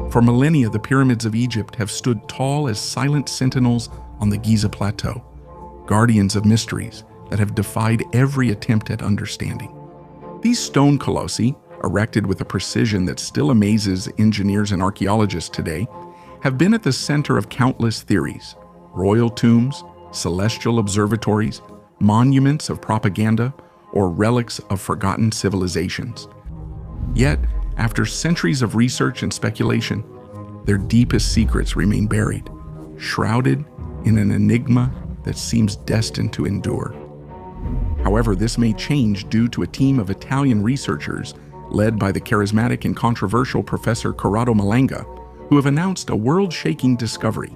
For millennia, the pyramids of Egypt have stood tall as silent sentinels on the Giza plateau, guardians of mysteries that have defied every attempt at understanding. These stone colossi, erected with a precision that still amazes engineers and archaeologists today, have been at the center of countless theories: royal tombs, celestial observatories, monuments of propaganda, or relics of forgotten civilizations. Yet, after centuries of research and speculation, their deepest secrets remain buried, shrouded in an enigma that seems destined to endure. However, this may change due to a team of Italian researchers led by the charismatic and controversial Professor Corrado Malanga, who have announced a world-shaking discovery: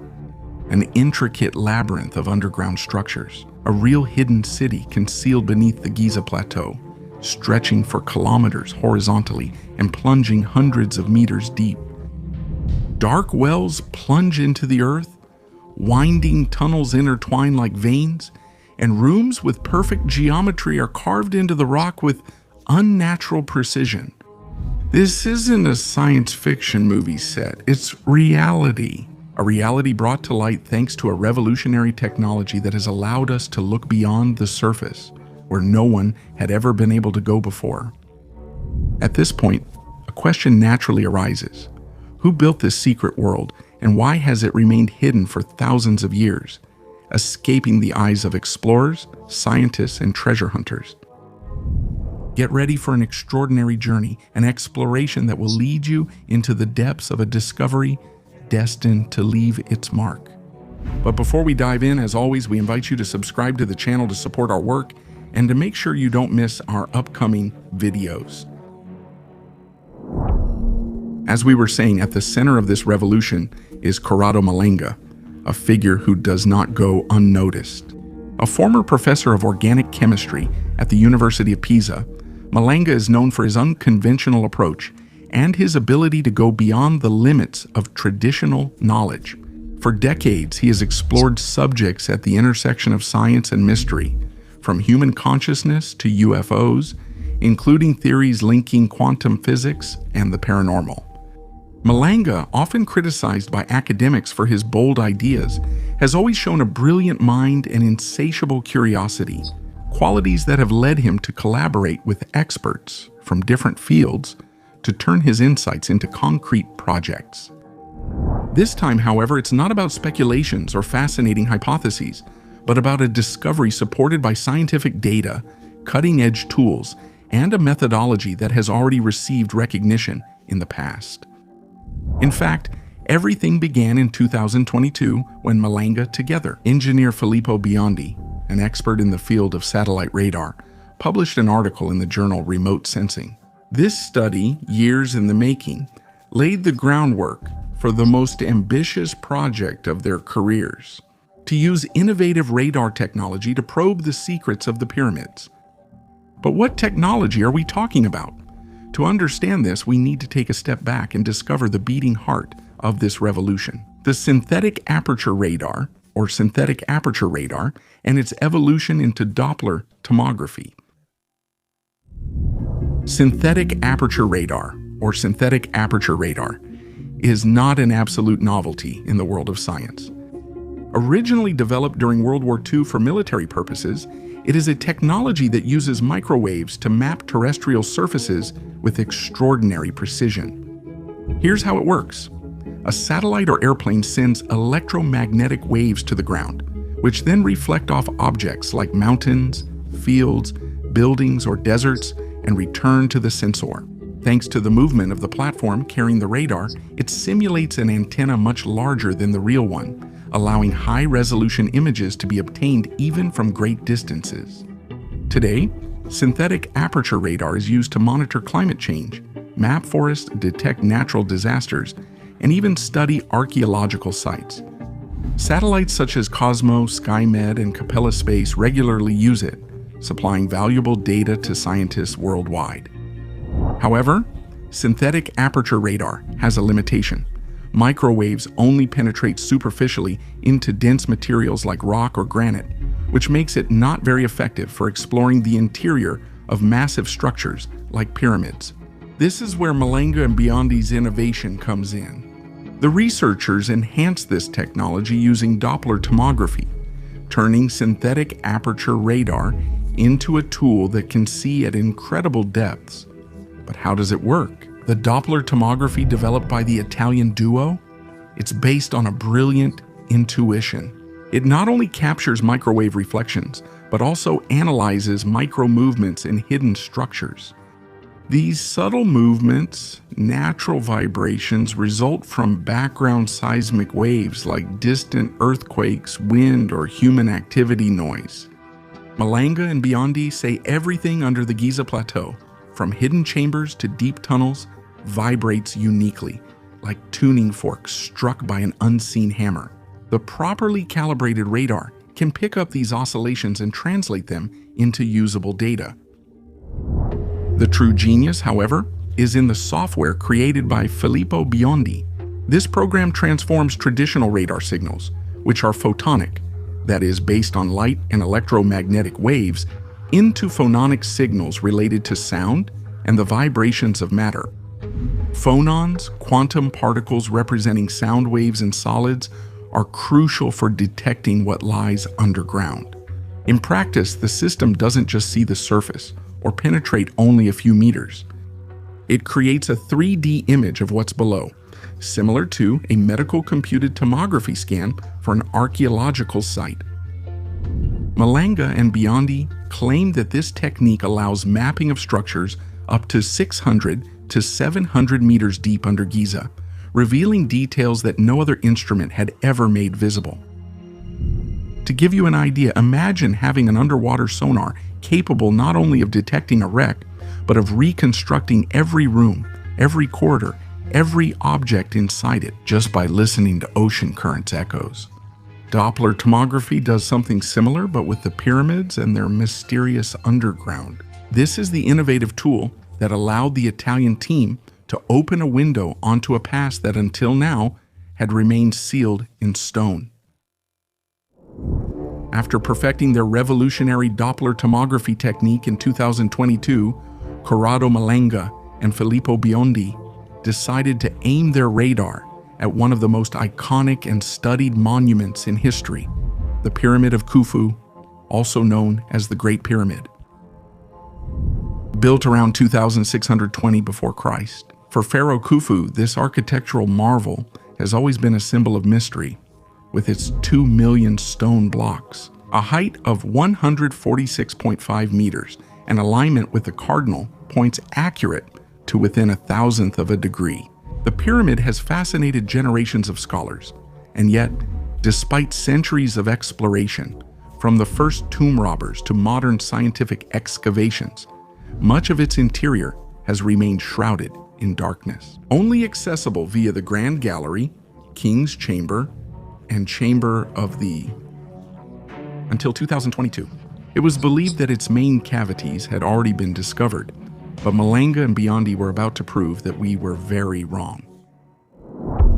an intricate labyrinth of underground structures, a real hidden city concealed beneath the Giza plateau, stretching for kilometers horizontally and plunging hundreds of meters deep. Dark wells plunge into the earth, winding tunnels intertwine like veins, and rooms with perfect geometry are carved into the rock with unnatural precision. This isn't a science fiction movie set, it's reality. A reality brought to light thanks to a revolutionary technology that has allowed us to look beyond the surface, where no one had ever been able to go before. At this point, a question naturally arises. Who built this secret world, and why has it remained hidden for thousands of years, escaping the eyes of explorers, scientists, and treasure hunters? Get ready for an extraordinary journey, an exploration that will lead you into the depths of a discovery destined to leave its mark. But before we dive in, as always, we invite you to subscribe to the channel to support our work and to make sure you don't miss our upcoming videos. As we were saying, at the center of this revolution is Corrado Malanga, a figure who does not go unnoticed. A former professor of organic chemistry at the University of Pisa, Malanga is known for his unconventional approach and his ability to go beyond the limits of traditional knowledge. For decades, he has explored subjects at the intersection of science and mystery, from human consciousness to UFOs, including theories linking quantum physics and the paranormal. Malanga, often criticized by academics for his bold ideas, has always shown a brilliant mind and insatiable curiosity, qualities that have led him to collaborate with experts from different fields to turn his insights into concrete projects. This time, however, it's not about speculations or fascinating hypotheses, but about a discovery supported by scientific data, cutting-edge tools, and a methodology that has already received recognition in the past. In fact, everything began in 2022 when Malanga, together, engineer Filippo Biondi, an expert in the field of satellite radar, published an article in the journal Remote Sensing. This study, years in the making, laid the groundwork for the most ambitious project of their careers: to use innovative radar technology to probe the secrets of the pyramids. But what technology are we talking about? To understand this, we need to take a step back and discover the beating heart of this revolution: the synthetic aperture radar, or synthetic aperture radar, and its evolution into Doppler tomography. Synthetic aperture radar, or synthetic aperture radar, is not an absolute novelty in the world of science. Originally developed during World War II for military purposes, it is a technology that uses microwaves to map terrestrial surfaces with extraordinary precision. Here's how it works. A satellite or airplane sends electromagnetic waves to the ground, which then reflect off objects like mountains, fields, buildings, or deserts, and return to the sensor. Thanks to the movement of the platform carrying the radar, it simulates an antenna much larger than the real one, allowing high-resolution images to be obtained even from great distances. Today, synthetic aperture radar is used to monitor climate change, map forests, detect natural disasters, and even study archaeological sites. Satellites such as Cosmo, SkyMed, and Capella Space regularly use it, supplying valuable data to scientists worldwide. However, synthetic aperture radar has a limitation. Microwaves only penetrate superficially into dense materials like rock or granite, which makes it not very effective for exploring the interior of massive structures like pyramids. This is where Malanga and Biondi's innovation comes in. The researchers enhanced this technology using Doppler tomography, turning synthetic aperture radar into a tool that can see at incredible depths. But how does it work? The Doppler tomography developed by the Italian duo? It's based on a brilliant intuition. It not only captures microwave reflections, but also analyzes micro movements in hidden structures. These subtle movements, natural vibrations, result from background seismic waves like distant earthquakes, wind, or human activity noise. Malanga and Biondi say everything under the Giza Plateau, from hidden chambers to deep tunnels, vibrates uniquely, like tuning forks struck by an unseen hammer. The properly calibrated radar can pick up these oscillations and translate them into usable data. The true genius, however, is in the software created by Filippo Biondi. This program transforms traditional radar signals, which are photonic, that is, based on light and electromagnetic waves, into phononic signals related to sound and the vibrations of matter. Phonons, quantum particles representing sound waves in solids, are crucial for detecting what lies underground. In practice, the system doesn't just see the surface or penetrate only a few meters. It creates a 3D image of what's below, similar to a medical computed tomography scan for an archaeological site. Malanga and Biondi claim that this technique allows mapping of structures up to 600 to 700 meters deep under Giza, revealing details that no other instrument had ever made visible. To give you an idea, imagine having an underwater sonar capable not only of detecting a wreck, but of reconstructing every room, every corridor, every object inside it just by listening to ocean currents echoes. Doppler tomography does something similar, but with the pyramids and their mysterious underground. This is the innovative tool that allowed the Italian team to open a window onto a past that until now had remained sealed in stone. After perfecting their revolutionary Doppler tomography technique in 2022, Corrado Malanga and Filippo Biondi decided to aim their radar at one of the most iconic and studied monuments in history, the Pyramid of Khufu, also known as the Great Pyramid. Built around 2620 before Christ, for Pharaoh Khufu, this architectural marvel has always been a symbol of mystery, with its 2 million stone blocks, a height of 146.5 meters, and alignment with the cardinal points accurate to within 1,000th of a degree. The pyramid has fascinated generations of scholars, and yet, despite centuries of exploration, from the first tomb robbers to modern scientific excavations, much of its interior has remained shrouded in darkness. Only accessible via the Grand Gallery, King's Chamber, and Chamber of the... Until 2022, it was believed that its main cavities had already been discovered, but Malanga and Biondi were about to prove that we were very wrong.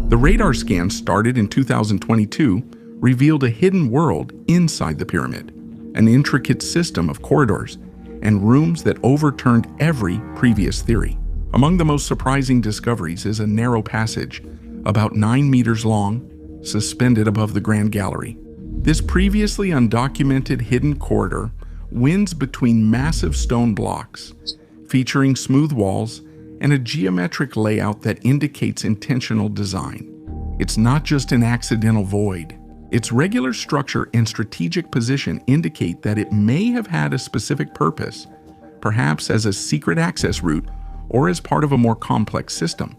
The radar scan started in 2022 revealed a hidden world inside the pyramid, an intricate system of corridors and rooms that overturned every previous theory. Among the most surprising discoveries is a narrow passage, about 9 meters long, suspended above the Grand Gallery. This previously undocumented hidden corridor winds between massive stone blocks, featuring smooth walls and a geometric layout that indicates intentional design. It's not just an accidental void. Its regular structure and strategic position indicate that it may have had a specific purpose, perhaps as a secret access route or as part of a more complex system.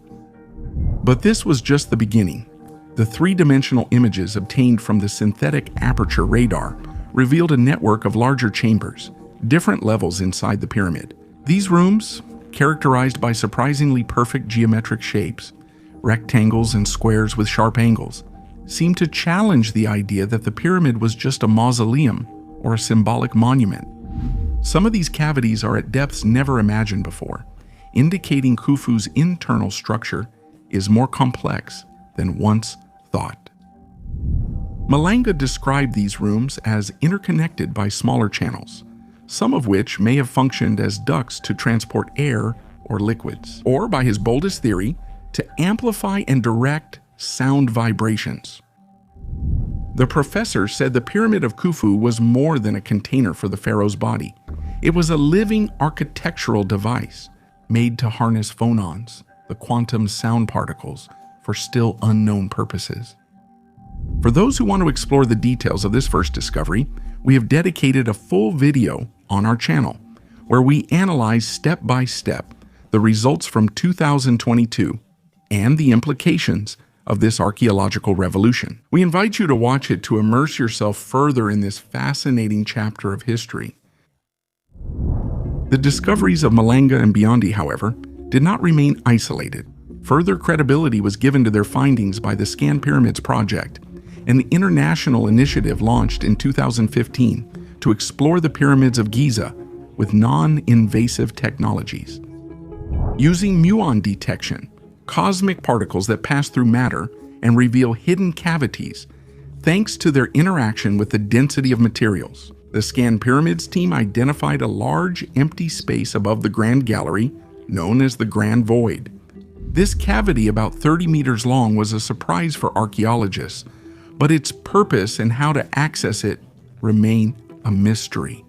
But this was just the beginning. The three-dimensional images obtained from the synthetic aperture radar revealed a network of larger chambers, different levels inside the pyramid. These rooms, characterized by surprisingly perfect geometric shapes, rectangles and squares with sharp angles, seem to challenge the idea that the pyramid was just a mausoleum or a symbolic monument. Some of these cavities are at depths never imagined before, indicating Khufu's internal structure is more complex than once thought. Malanga described these rooms as interconnected by smaller channels, some of which may have functioned as ducts to transport air or liquids, or by his boldest theory, to amplify and direct sound vibrations. The professor said the Pyramid of Khufu was more than a container for the pharaoh's body. It was a living architectural device made to harness phonons, the quantum sound particles, for still unknown purposes. For those who want to explore the details of this first discovery, we have dedicated a full video on our channel where we analyze step by step the results from 2022 and the implications of this archaeological revolution. We invite you to watch it to immerse yourself further in this fascinating chapter of history. The discoveries of Malanga and Biondi, however, did not remain isolated. Further credibility was given to their findings by the Scan Pyramids Project, an international initiative launched in 2015 to explore the pyramids of Giza with non-invasive technologies. Using muon detection, cosmic particles that pass through matter and reveal hidden cavities, thanks to their interaction with the density of materials. The Scan Pyramids team identified a large empty space above the Grand Gallery, known as the Grand Void. This cavity, about 30 meters long, was a surprise for archaeologists, but its purpose and how to access it remain a mystery.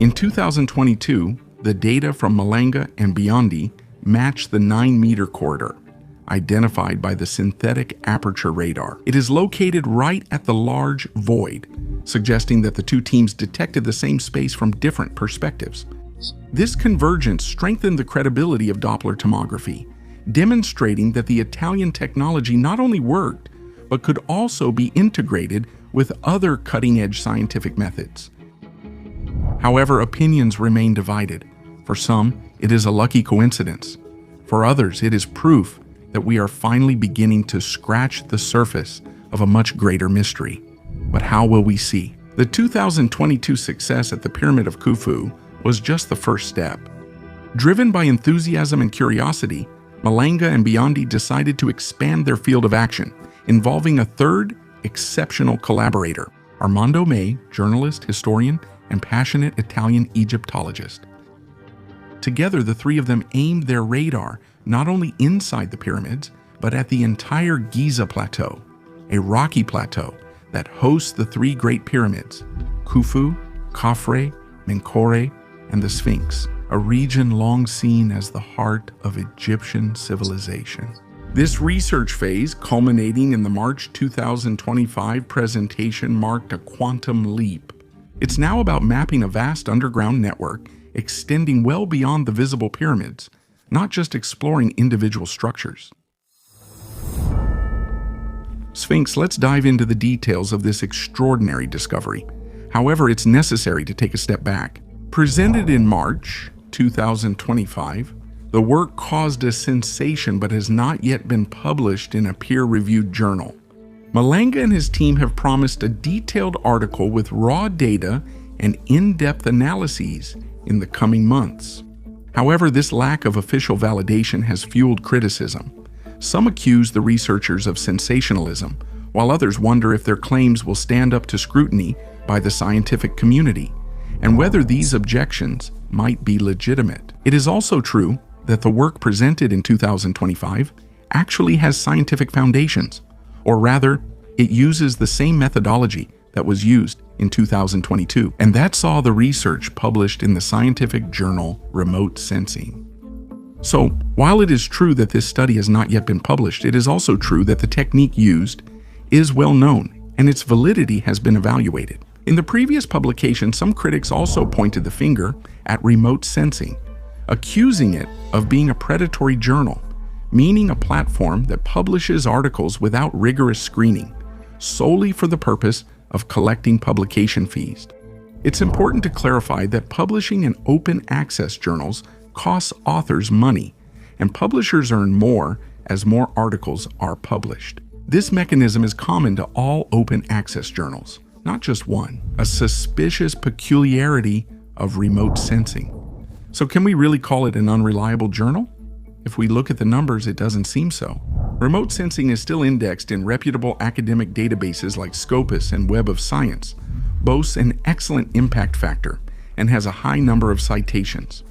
In 2022, the data from Malanga and Biondi matched the 9-meter corridor, identified by the synthetic aperture radar. It is located right at the large void, suggesting that the two teams detected the same space from different perspectives. This convergence strengthened the credibility of Doppler tomography, demonstrating that the Italian technology not only worked, but could also be integrated with other cutting-edge scientific methods. However, opinions remain divided. For some, it is a lucky coincidence. For others, it is proof that we are finally beginning to scratch the surface of a much greater mystery. But how will we see? The 2022 success at the Pyramid of Khufu was just the first step. Driven by enthusiasm and curiosity, Malanga and Biondi decided to expand their field of action, involving a third exceptional collaborator, Armando May, journalist, historian, and passionate Italian Egyptologist. Together, the three of them aimed their radar not only inside the pyramids, but at the entire Giza Plateau, a rocky plateau that hosts the three great pyramids, Khufu, Khafre, Menkaure, and the Sphinx, a region long seen as the heart of Egyptian civilization. This research phase, culminating in the March 2025 presentation, marked a quantum leap. It's now about mapping a vast underground network extending well beyond the visible pyramids, not just exploring individual structures. Sphinx, let's dive into the details of this extraordinary discovery. However, it's necessary to take a step back. Presented in March 2025, the work caused a sensation but has not yet been published in a peer-reviewed journal. Malanga and his team have promised a detailed article with raw data and in-depth analyses in the coming months. However, this lack of official validation has fueled criticism. Some accuse the researchers of sensationalism, while others wonder if their claims will stand up to scrutiny by the scientific community, and whether these objections might be legitimate. It is also true that the work presented in 2025 actually has scientific foundations, or rather, it uses the same methodology that was used in 2022, and that saw the research published in the scientific journal Remote Sensing. So, while it is true that this study has not yet been published, it is also true that the technique used is well known, and its validity has been evaluated. In the previous publication, some critics also pointed the finger at Remote Sensing, accusing it of being a predatory journal, meaning a platform that publishes articles without rigorous screening, solely for the purpose of collecting publication fees. It's important to clarify that publishing in open access journals costs authors money, and publishers earn more as more articles are published. This mechanism is common to all open access journals, not just one, a suspicious peculiarity of Remote Sensing. So can we really call it an unreliable journal? If we look at the numbers, it doesn't seem so. Remote Sensing is still indexed in reputable academic databases like Scopus and Web of Science, boasts an excellent impact factor, and has a high number of citations.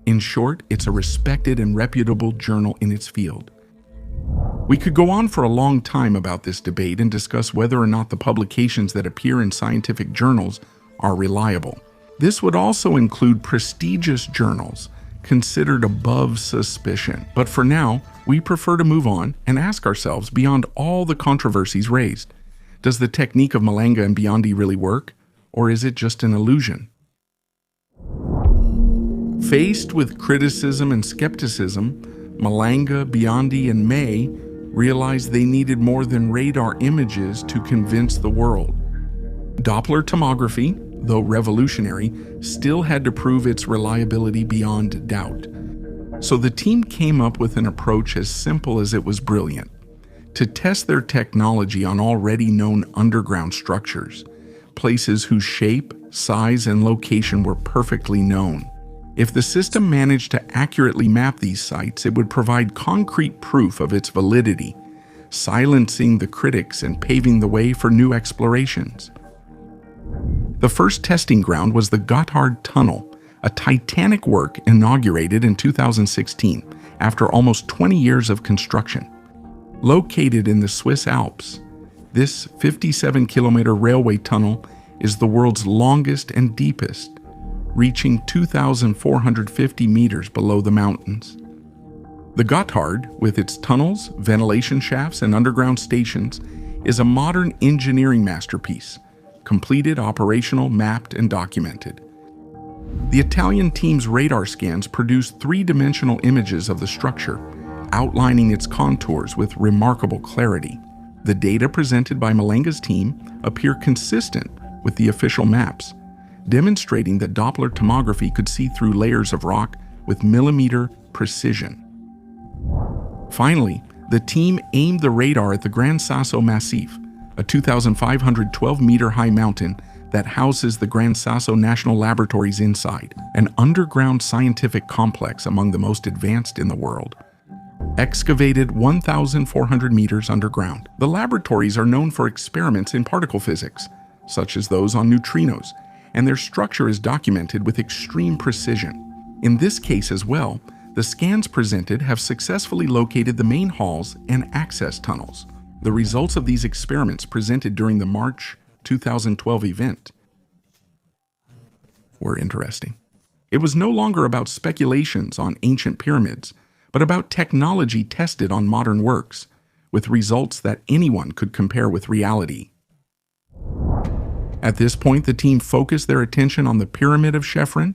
In short, it's a respected and reputable journal in its field. We could go on for a long time about this debate and discuss whether or not the publications that appear in scientific journals are reliable. This would also include prestigious journals considered above suspicion. But for now, we prefer to move on and ask ourselves, beyond all the controversies raised, does the technique of Malanga and Biondi really work, or is it just an illusion? Faced with criticism and skepticism, Malanga, Biondi, and May realized they needed more than radar images to convince the world. Doppler tomography, though revolutionary, still had to prove its reliability beyond doubt. So the team came up with an approach as simple as it was brilliant: to test their technology on already known underground structures, places whose shape, size, and location were perfectly known. If the system managed to accurately map these sites, it would provide concrete proof of its validity, silencing the critics and paving the way for new explorations. The first testing ground was the Gotthard Tunnel, a titanic work inaugurated in 2016 after almost 20 years of construction. Located in the Swiss Alps, this 57-kilometer railway tunnel is the world's longest and deepest, reaching 2,450 meters below the mountains. The Gotthard, with its tunnels, ventilation shafts, and underground stations, is a modern engineering masterpiece, completed, operational, mapped, and documented. The Italian team's radar scans produced three-dimensional images of the structure, outlining its contours with remarkable clarity. The data presented by Malanga's team appear consistent with the official maps, demonstrating that Doppler tomography could see through layers of rock with millimeter precision. Finally, the team aimed the radar at the Gran Sasso Massif, a 2,512-meter-high mountain that houses the Gran Sasso National Laboratories inside, an underground scientific complex among the most advanced in the world. Excavated 1,400 meters underground, the laboratories are known for experiments in particle physics, such as those on neutrinos, and their structure is documented with extreme precision. In this case as well, the scans presented have successfully located the main halls and access tunnels. The results of these experiments presented during the March 2012 event were interesting. It was no longer about speculations on ancient pyramids, but about technology tested on modern works, with results that anyone could compare with reality. At this point, the team focused their attention on the Pyramid of Khafre,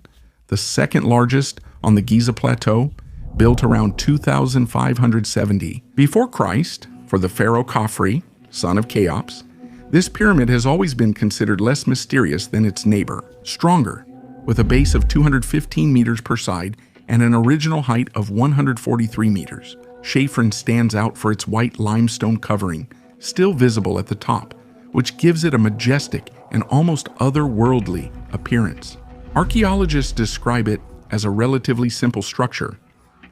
the second largest on the Giza Plateau, built around 2570 before Christ for the pharaoh Khafre, son of Cheops. This pyramid has always been considered less mysterious than its neighbor, stronger, with a base of 215 meters per side and an original height of 143 meters. Khafre stands out for its white limestone covering, still visible at the top, which gives it a majestic and almost otherworldly appearance. Archaeologists describe it as a relatively simple structure.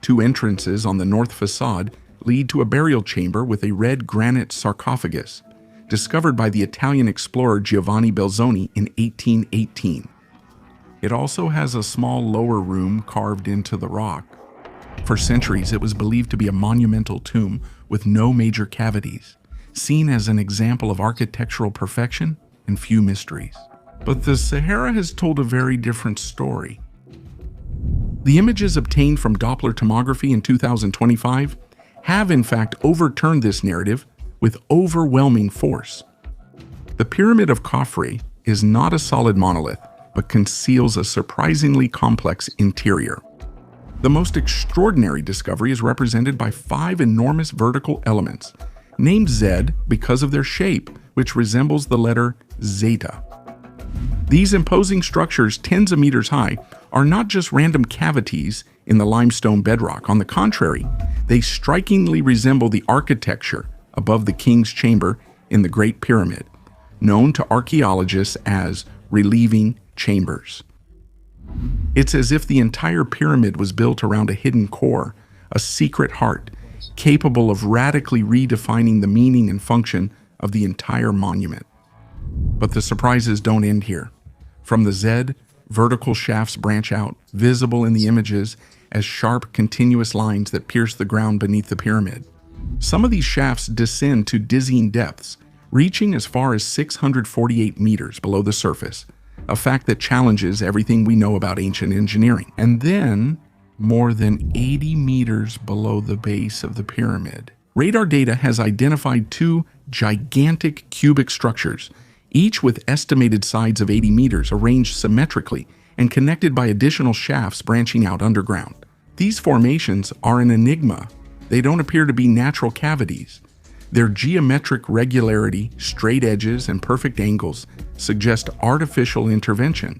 Two entrances on the north facade lead to a burial chamber with a red granite sarcophagus, discovered by the Italian explorer Giovanni Belzoni in 1818. It also has a small lower room carved into the rock. For centuries, it was believed to be a monumental tomb with no major cavities, seen as an example of architectural perfection and few mysteries. But the Sahara has told a very different story. The images obtained from Doppler tomography in 2025 have in fact overturned this narrative with overwhelming force. The Pyramid of Khafre is not a solid monolith, but conceals a surprisingly complex interior. The most extraordinary discovery is represented by 5 enormous vertical elements, named Z because of their shape, which resembles the letter zeta. These imposing structures, tens of meters high, are not just random cavities in the limestone bedrock. On the contrary, they strikingly resemble the architecture above the king's chamber in the Great Pyramid, known to archaeologists as relieving chambers. It's as if the entire pyramid was built around a hidden core, a secret heart, capable of radically redefining the meaning and function of the entire monument. But the surprises don't end here. From the Z, vertical shafts branch out, visible in the images as sharp, continuous lines that pierce the ground beneath the pyramid. Some of these shafts descend to dizzying depths, reaching as far as 648 meters below the surface, a fact that challenges everything we know about ancient engineering. And then, more than 80 meters below the base of the pyramid, radar data has identified two gigantic cubic structures, each with estimated sides of 80 meters, arranged symmetrically and connected by additional shafts branching out underground. These formations are an enigma. They don't appear to be natural cavities. Their geometric regularity, straight edges, and perfect angles suggest artificial intervention.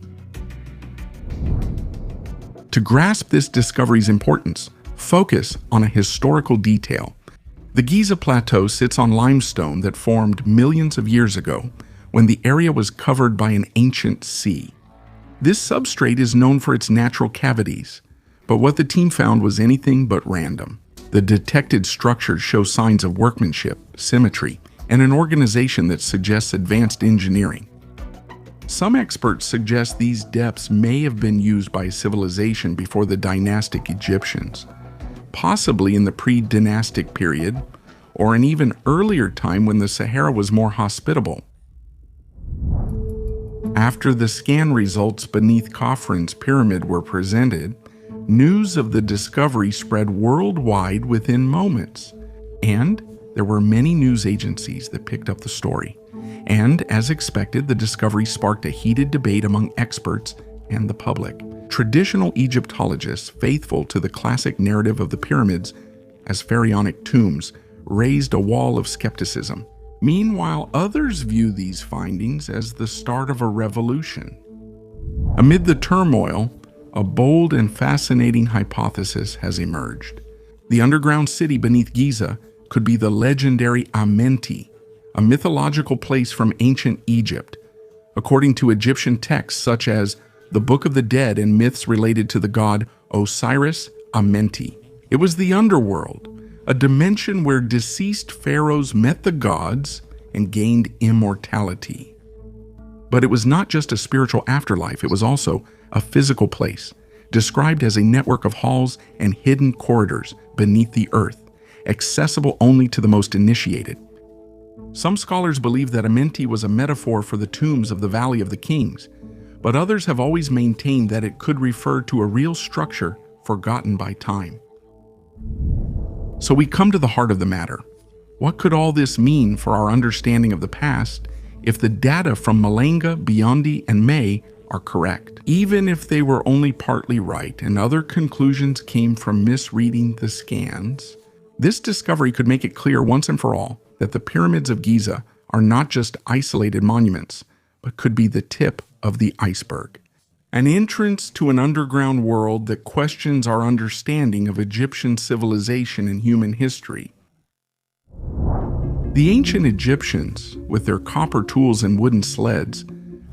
To grasp this discovery's importance, focus on a historical detail. The Giza Plateau sits on limestone that formed millions of years ago when the area was covered by an ancient sea. This substrate is known for its natural cavities, but what the team found was anything but random. The detected structures show signs of workmanship, symmetry, and an organization that suggests advanced engineering. Some experts suggest these depths may have been used by a civilization before the dynastic Egyptians, possibly in the pre-dynastic period, or an even earlier time when the Sahara was more hospitable. After the scan results beneath Khafre's pyramid were presented, news of the discovery spread worldwide within moments, and there were many news agencies that picked up the story. And as expected, the discovery sparked a heated debate among experts and the public. Traditional Egyptologists, faithful to the classic narrative of the pyramids as pharaonic tombs, raised a wall of skepticism. Meanwhile, others view these findings as the start of a revolution. Amid the turmoil, a bold and fascinating hypothesis has emerged. The underground city beneath Giza could be the legendary Amenti, a mythological place from ancient Egypt. According to Egyptian texts such as the Book of the Dead and myths related to the god Osiris Amenti, it was the underworld, a dimension where deceased pharaohs met the gods and gained immortality. But it was not just a spiritual afterlife, it was also a physical place, described as a network of halls and hidden corridors beneath the earth, accessible only to the most initiated. Some scholars believe that Amenti was a metaphor for the tombs of the Valley of the Kings, but others have always maintained that it could refer to a real structure forgotten by time. So we come to the heart of the matter. What could all this mean for our understanding of the past if the data from Malanga, Biondi, and May are correct? Even if they were only partly right and other conclusions came from misreading the scans, this discovery could make it clear once and for all that the pyramids of Giza are not just isolated monuments, but could be the tip of the iceberg. An entrance to an underground world that questions our understanding of Egyptian civilization and human history. The ancient Egyptians, with their copper tools and wooden sleds,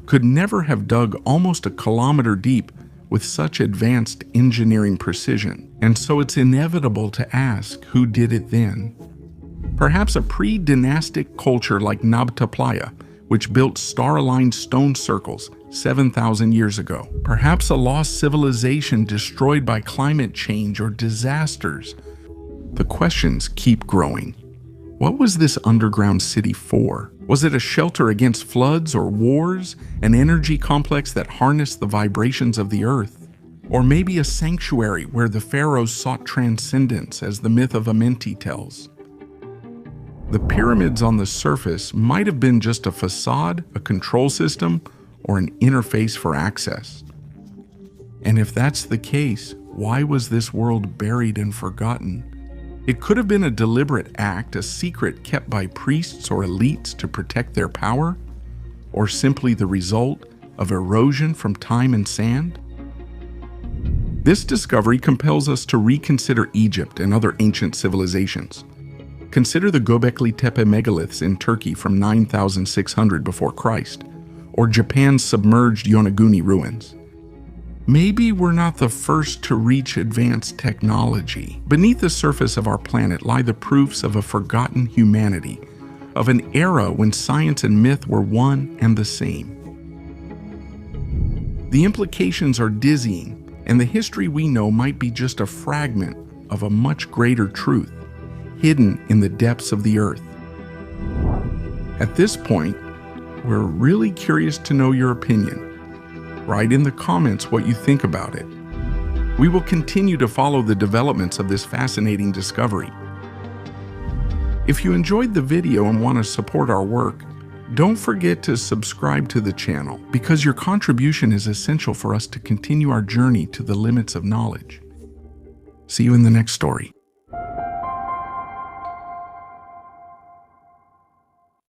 could never have dug almost a kilometer deep with such advanced engineering precision. And so it's inevitable to ask, who did it then? Perhaps a pre-dynastic culture like Nabta Playa, which built star-aligned stone circles 7,000 years ago. Perhaps a lost civilization destroyed by climate change or disasters. The questions keep growing. What was this underground city for? Was it a shelter against floods or wars, an energy complex that harnessed the vibrations of the earth? Or maybe a sanctuary where the pharaohs sought transcendence, as the myth of Amenti tells? The pyramids on the surface might have been just a facade, a control system, or an interface for access. And if that's the case, why was this world buried and forgotten? It could have been a deliberate act, a secret kept by priests or elites to protect their power, or simply the result of erosion from time and sand. This discovery compels us to reconsider Egypt and other ancient civilizations. Consider the Göbekli Tepe megaliths in Turkey from 9,600 before Christ, or Japan's submerged Yonaguni ruins. Maybe we're not the first to reach advanced technology. Beneath the surface of our planet lie the proofs of a forgotten humanity, of an era when science and myth were one and the same. The implications are dizzying, and the history we know might be just a fragment of a much greater truth, hidden in the depths of the earth. At this point, we're really curious to know your opinion. Write in the comments what you think about it. We will continue to follow the developments of this fascinating discovery. If you enjoyed the video and want to support our work, don't forget to subscribe to the channel because your contribution is essential for us to continue our journey to the limits of knowledge. See you in the next story.